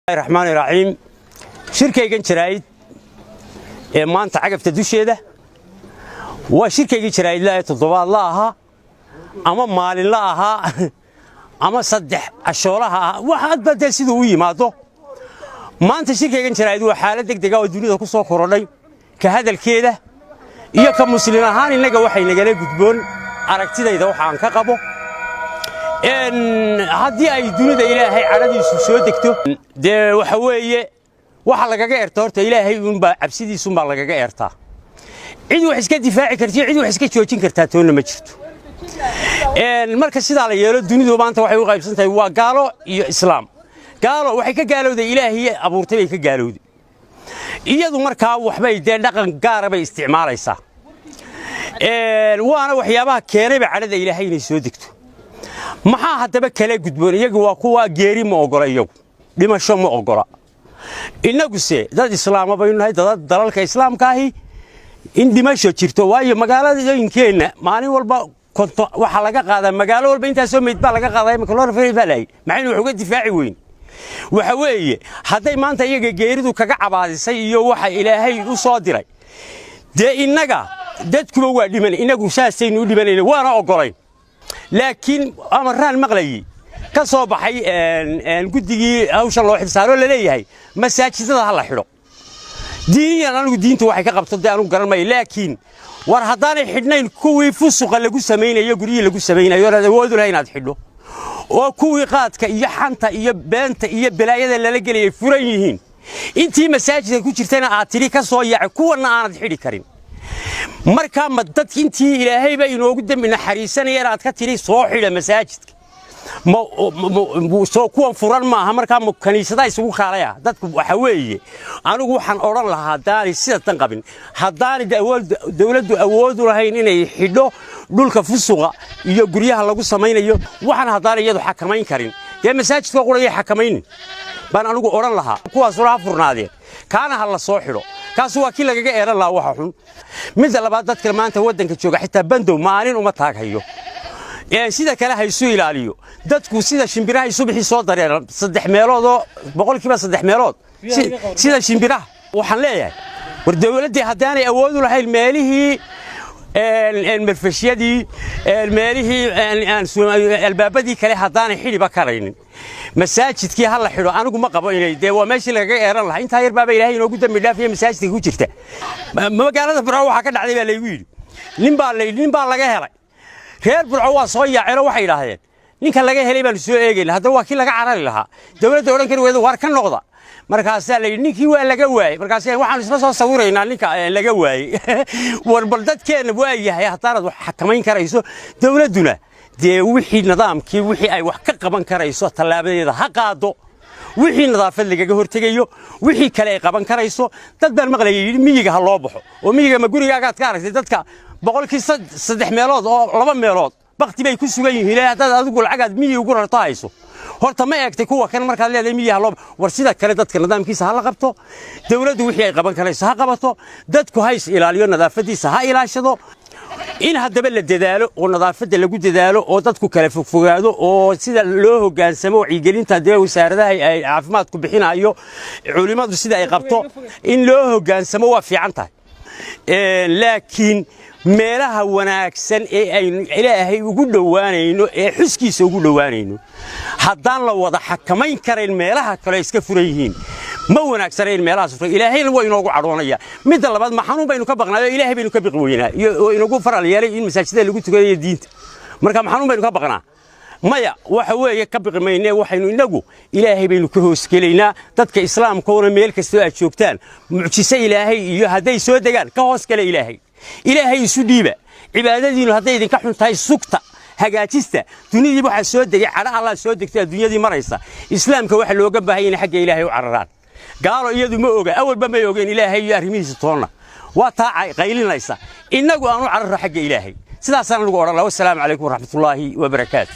الرحمن الرحيم شركة جرايد ما أنت عقب تدوشي ده وشركة جرايد لا تضبط لها أما مال لها أما صدح الشغلها واحد بدل سيدوي ما تو ما أنت شركة جرايد وحالتك دقاوة الدنيا كوسو كوروني كهذا الكيده إياه كمسلمين هاني نجا وحي نجا لقطبون أركتي إذا وحان كقبو إن هذه أي دنيا إلهي عرضي سودكتو ده وحويه وحلا جاءرتورت إلهي ونبا عبسيدي سوم بالله جاءرتا عيد وحسك دفاع كرتي عيد وحسك شوتين كرتاتون ما جرتو المركز سيد على يلو الدنيا دوبان توحي وغيب سنتي وقالوا إسلام قالوا وحي كقالوا ده إلهي أبو رتبي كقالوا ده iyadu markaa waxbay dee dhaqan gaar ah bay isticmaalaysaa waana waxyaabaha keenayba cadada ilaahay inay soo degto maxaa hadaba kala gudboon iyagu waa kuwa geeri ma ogola iyagu dhimasho ma ogola inagu se dad islaam ah baynu nahay dad dalalka islaamka ahi in dhimasho jirto waayo magaaladooyinkeena maalin walba konto waxa laga qaadaa magaalo walba inta soo meed baa laga qaaday ma kala fiibalay maxaynu wax uga difaaci weyn waxa weeye haday maanta iyaga geeridu kaga cabaadisay iyo waxa ilaahay u soo diray de inaga dadkuba waa dhiman inagu saasaynu u dhimanayna waana ogolayn laakiin amaraan maqlayay ka soo baxay gudigii hawsha loo xilsaaro la leeyahay masaajidada hal xidho diiniyan anigu diintu waxay ka qabto de anigu garan maayo laakiin war hadaanay xidhnayn kuwii fusuqa lagu sameeyay guriyii lagu sameeyay awood u lahayn aad xidho oo kuwii qaadka iyo xanta iyo beenta iyo balaayada la galay furan yihiin intii masaajidka ku jirtayna aad tiri ka soo yaac kuwana aanad xidhi karin marka ma dadkii intii ilaahay ba inoogu damina xariisanayeen aad ka tiri soo xidha masaajidka ma soo kuwan furan ma aha marka ma kaniisada isugu kaalaya dadku waxa weeye anigu waxaan oran lahaa daari sida tan qabin hadaan dawladdu awood u lahayn inay xidho dhulka fusuqa iyo guryaha lagu sameeyo waxaan hadaan iyadu xakamayn karin ee masaajidka quraya xakamayn baan anigu oran lahaa kuwaas oo furnaadeen kaana hal la soo xidho kaas waa kii laga eeran lahaa waxa xun mid labaad dadka maanta wadanka jooga xitaa bandow maalin uma taagayo sida kale hayso ilaaliyo dadku sida shimbiraha subaxii soo dareeran saddex meelood oo boqolkiiba saddex meelood sida shimbiraha waxaan leeyahay war dawladda hadaan ay awood u lahayn meelihii المرفشيدي الماليه البابدي كله هداني حليبا كارين مساجدكي هلا حلو أنا قم قبوا إني ده وماشي لقى إيران الله أنت هاي الباب إلهي نوجد من الله في مساجدك وجرته ما قال هذا برعوا حكى عليه ولا يقول نبال لقى هلا خير برعوا صويا عرا وحيد هذا نك لقى هلي بالسوق إيجل هذا وكيل لقى عرا لها دولة كانوا يدو واركن نقطة markaas la ninkii waa laga waayay markaas waxaan isla soo sawiraynaa ninka laga waayay warbaldadkeena waa yahay hataarad wax xakamayn karayso dawladuna de wixii nidaamkii wixii ay wax ka qaban karayso talaabadeeda ha qaado wixii nadaafad laga hortagayo wixii kale ay qaban karayso dad baan maqlayay miyiga ha loo baxo oo miyiga ma gurigaaga aad ka aragtay dadka boqolkii saddex meelood oo laba meelood baqti bay ku sugan yihiin hadaad adigu lacag miyiga ugu rarto hayso horta ma eegtay kuwa kan marka leedahay miyaha loo war sida kale dadka nidaamkiisa ha la qabto dawladdu wixii ay qaban karayso ha qabato dadku hays ilaaliyo nadaafadiisa ha ilaashado in hadaba la dadaalo oo nadaafada lagu dadaalo oo dadku kala fogfogaado oo sida loo hogaansamo wacyigelinta dee wasaaradaha ay caafimaadku bixinayo culimadu sida ay qabto in loo hogaansamo waa fiican tahay laakiin meelaha wanaagsan ee ay ilaahay ugu dhawaanayno ee xuskiisa ugu dhawaanayno haddaan la wada xakamayn karin meelaha kale iska furan yihiin ma wanaagsaneen meelaha sufra ilaahayna waa inoogu cadhoonaya mid labaad ma xanuun baynu ka baqnaayo ilaahay baynu ka biqi weynaa iyo inoogu faral yeelay in masaajidada lagu tukado diinta marka ma xanuun baynu ka baqnaa maya waxa weeye ka biqi maynee waxaynu inagu ilaahay baynu ka hoos gelaynaa dadka islaamka oo meel kasta aad joogtaan mucjisa ilaahay iyo haday soo degaan ka hoos gala ilaahay isu dhiiba cibaadadiinu haday idinka xun tahay sugta hagaajista dunidii waxa soo degay cala Allah soo degtay dunidii maraysa islaamka waxa looga baahan yahay xagga ilaahay u cararaan gaalo iyadu ma oga awalba ma ogeen ilaahay iyo arrimihiisa toona waa taacay qaylinaysa inagu aanu cararo xagga ilaahay sidaas aan lagu oran lahaa. Wassalaamu alaykum wa rahmatullaahi wa barakaatuh.